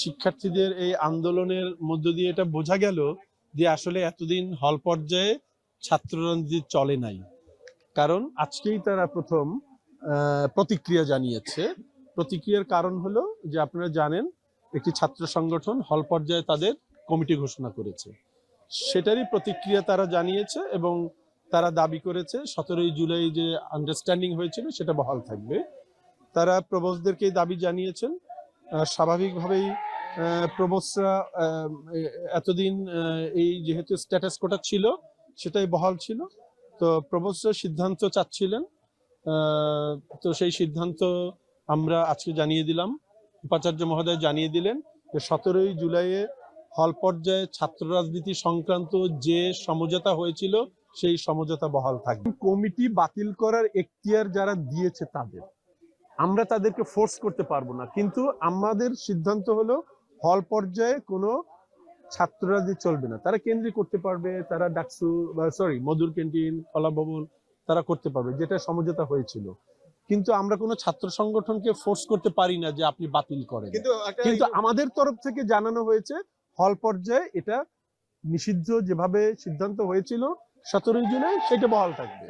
শিক্ষার্থীদের এই আন্দোলনের মধ্য দিয়ে এটা বোঝা গেল যে আসলে এতদিন হল পর্যায়ে ছাত্র রাজনীতি চলে নাই। কারণ আজকেই তারা প্রথম প্রতিক্রিয়া জানিয়েছে। প্রতিক্রিয়ার কারণ হলো যে আপনারা জানেন একটি ছাত্র সংগঠন হল পর্যায়ে তাদের কমিটি ঘোষণা করেছে, সেটারই প্রতিক্রিয়া তারা জানিয়েছে এবং তারা দাবি করেছে 17 জুলাই যে আন্ডারস্ট্যান্ডিং হয়েছিল সেটা বহাল থাকবে। তারা প্রবোসদেরকে দাবি জানিয়েছেন। স্বাভাবিকভাবেই প্রবোসরা এতদিন এই যেহেতু স্ট্যাটাস কোটা ছিল সেটাই বহাল ছিল, তো প্রবোসরা সিদ্ধান্ত চাচ্ছিলেন। তো সেই সিদ্ধান্ত আমরা আজকে জানিয়ে দিলাম, উপাচার্য মহোদয় জানিয়ে দিলেন যে 17 জুলাইয়ে হল পর্যায়ে ছাত্র রাজনীতি সংক্রান্ত যে সমঝোতা হয়েছিল সেই সমঝোতা বহাল থাকবে। কমিটি বাতিল করার এখতিয়ার যারা দিয়েছে তাদের, আমরা তাদেরকে ফোর্স করতে পারবো না, কিন্তু আমাদের সিদ্ধান্ত হলো হল পর্যায়ে কোনো ছাত্র রাজনীতি চলবে না। তারা কেন্দ্রে করতে পারবে, তারা ডাকসু বা মধুর ক্যান্টিন, কলা ভবন তারা করতে পারবে, যেটা সমঝোতা হয়েছিল। কিন্তু আমরা কোনো ছাত্র সংগঠনকে ফোর্স করতে পারি না যে আপনি বাতিল করেন। কিন্তু আমাদের তরফ থেকে জানানো হয়েছে হল পর্যায়ে এটা নিষিদ্ধ যেভাবে সিদ্ধান্ত হয়েছিল 17 জুলাই সেটা বহাল থাকবে।